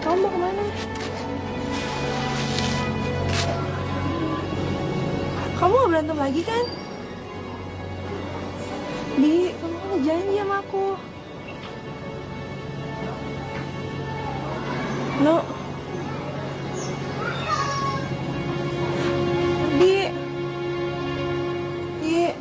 Kamu mau kemana? Kamu gak berantem lagi kan? Bi, kamu kan janji sama aku. No. Bi. Bi.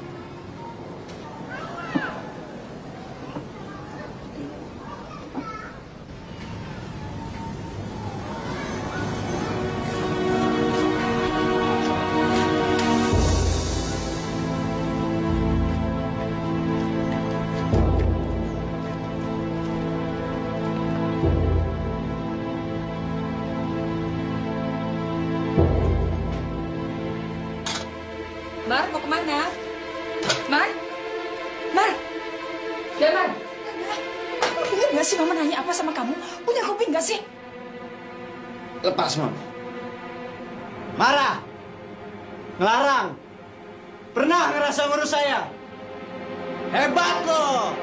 Mar, mau kemana? Mar? Mar? Damar? Ingat nggak sih Mama nanya apa sama kamu? Punya kuping nggak sih? Lepas, Mama. Marah. Ngelarang. Pernah ngerasa ngurus saya? Hebat loh.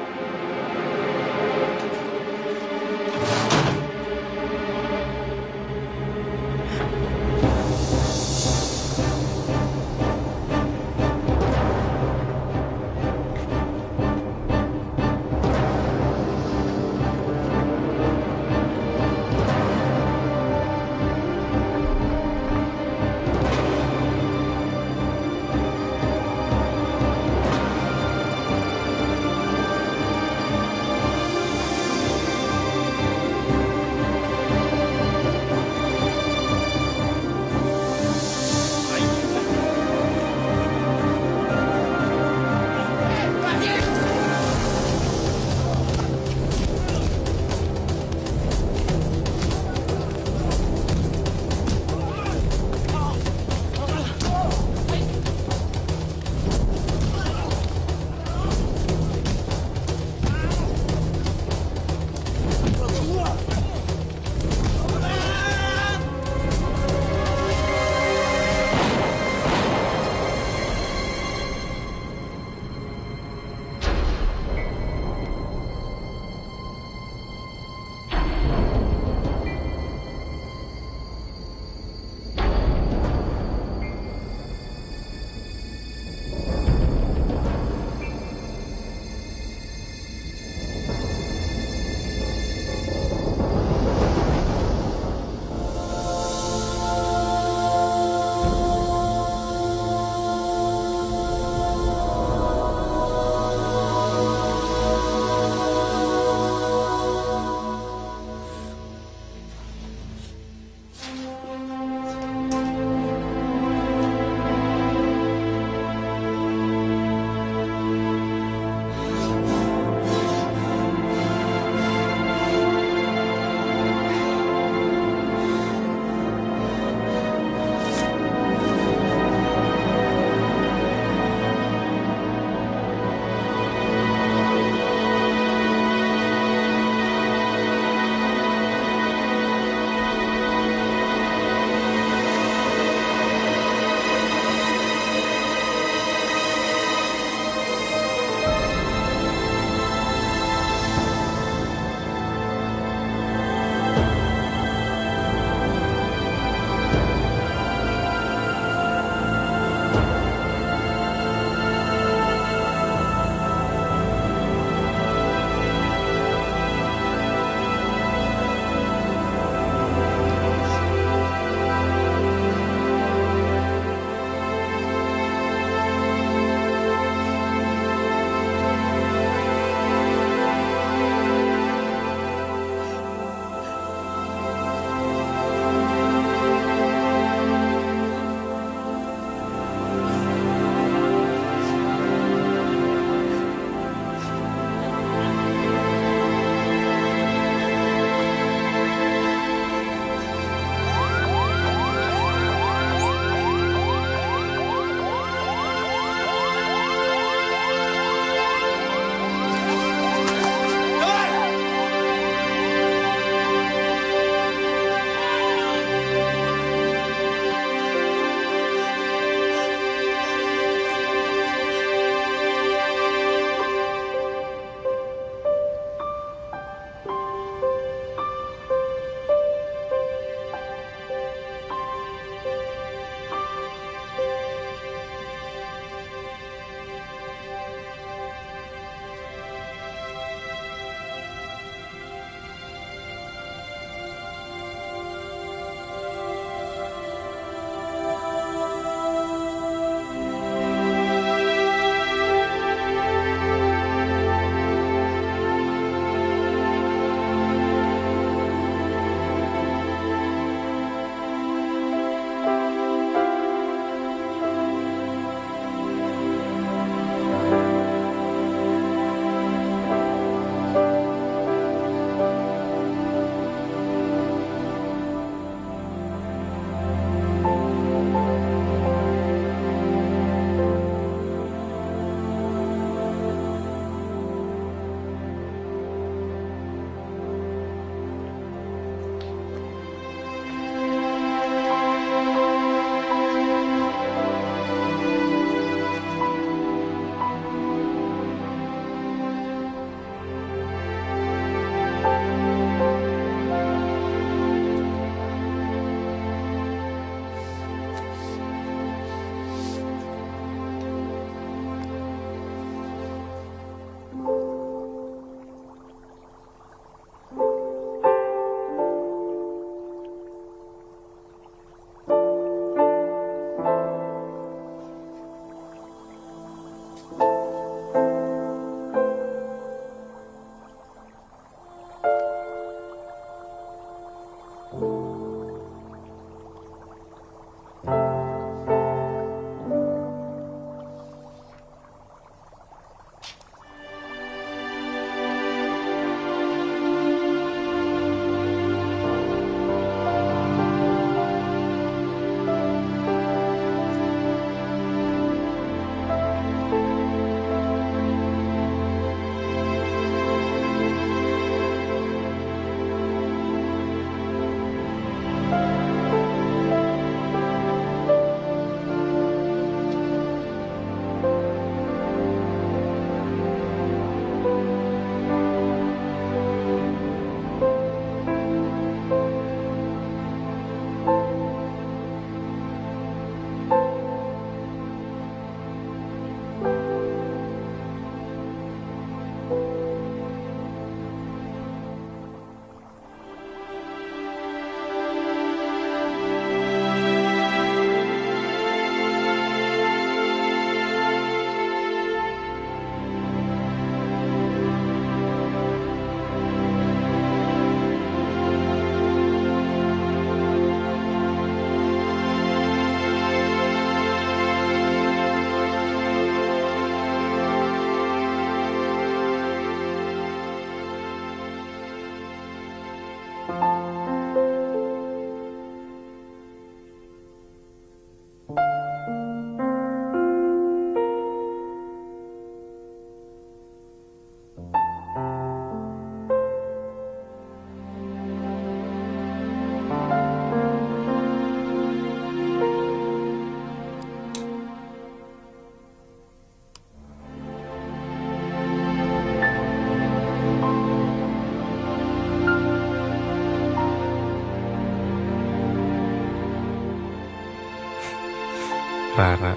Rara,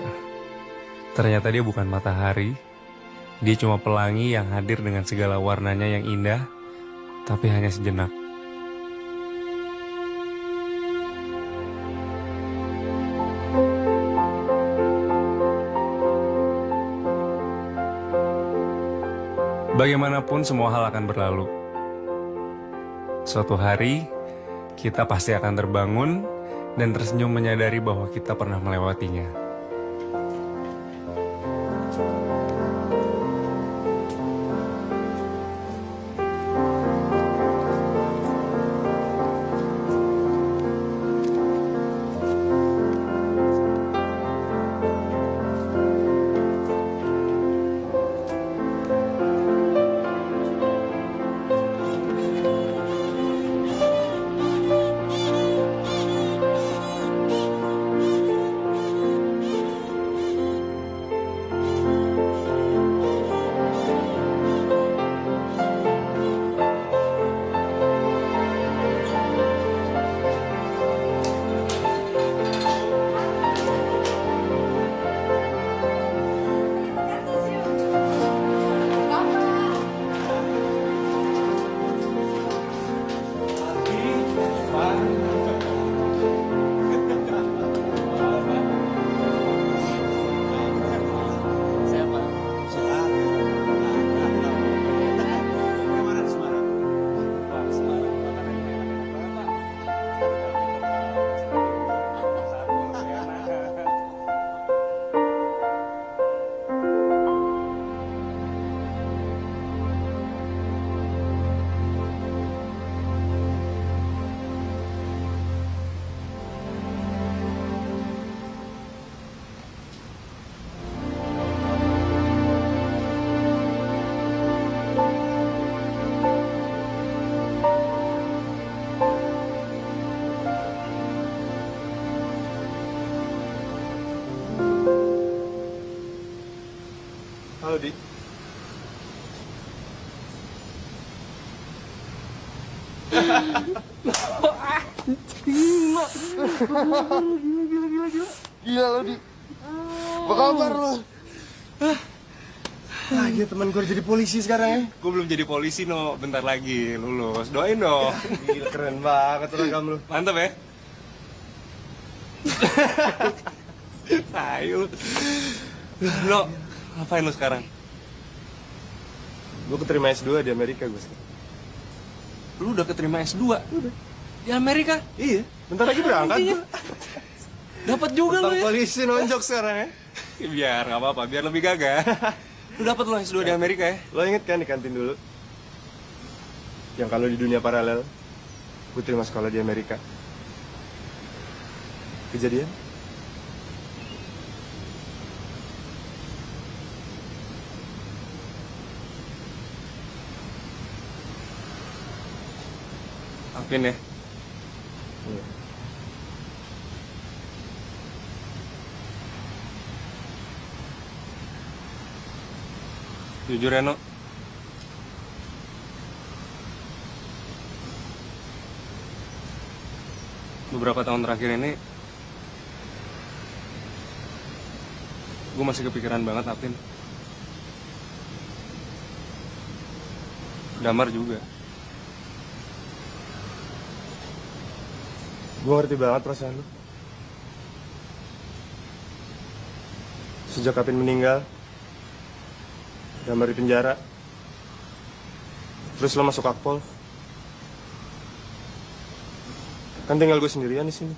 ternyata dia bukan matahari. Dia cuma pelangi yang hadir dengan segala warnanya yang indah, tapi hanya sejenak. Bagaimanapun semua hal akan berlalu. Suatu hari, kita pasti akan terbangun dan tersenyum menyadari bahwa kita pernah melewatinya. Halo, Di. Gila lo, Di. Apa kabar lo? Iya, teman gue jadi polisi sekarang ya. Gue belum jadi polisi, no. Bentar lagi lulus. Doain dong. Gila, keren banget seragam lu. Mantap ya? Ayo. Lo, ngapain lo sekarang? Gue keterima S2 di Amerika gue sekarang. Lu udah keterima S2? Udah. Di Amerika? Iya, bentar lagi berangkat gua. Dapat juga lo ya? Polisi nonjok sekarang ya. Biar nggak apa-apa, biar lebih gagah. Lu dapat lo S2 di Amerika ya? Lo inget kan di kantin dulu? Yang kalau di dunia paralel, gue terima sekolah di Amerika. Kejadian? Alvin ya? Iya. Jujur ya, No. Beberapa tahun terakhir ini, gue masih kepikiran banget, Alvin. Damar juga. Gue ngerti banget perasaan lu. Sejak Apin meninggal, Damar di penjara, terus lo masuk Akpol. Kan tinggal gue sendirian di sini.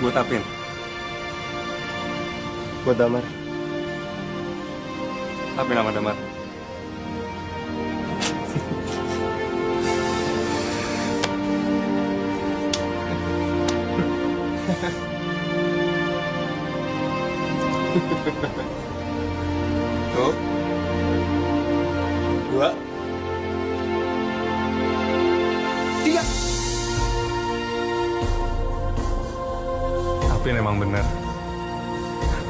Buat Apin. Buat Damar. Apin sama Damar. Tuh. 2 3. Apin emang bener.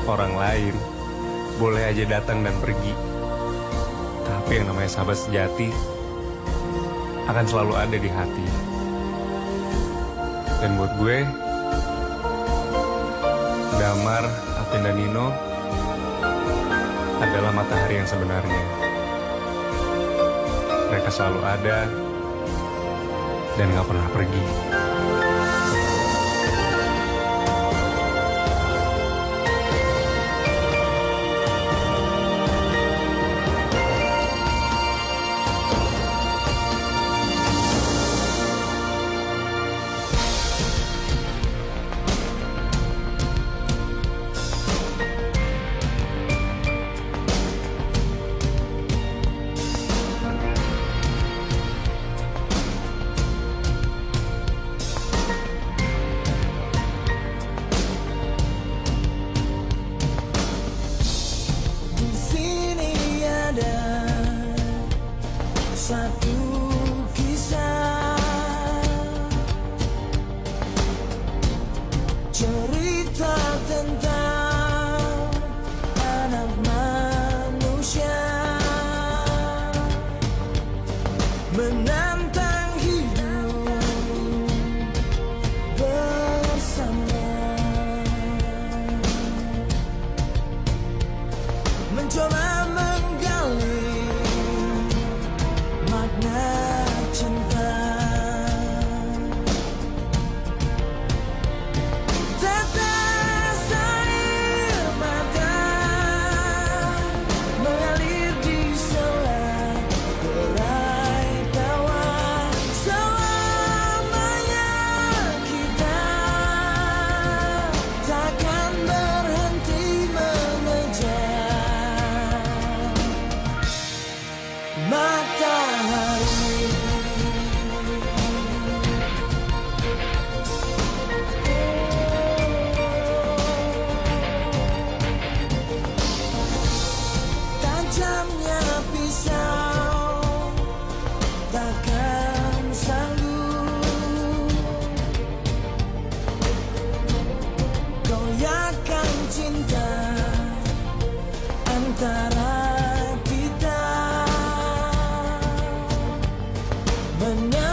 Orang lain boleh aja datang dan pergi, tapi yang namanya sahabat sejati akan selalu ada di hati. Dan buat gue, Damar, Apin, dan Nino adalah matahari yang sebenarnya. Mereka selalu ada dan gak pernah pergi. Satu kisah, cerita tentang anak manusia menantang hidup bersama, mencoba menggali makna cinta. Tetes air mata mengalir di sela berai tawa. menyambut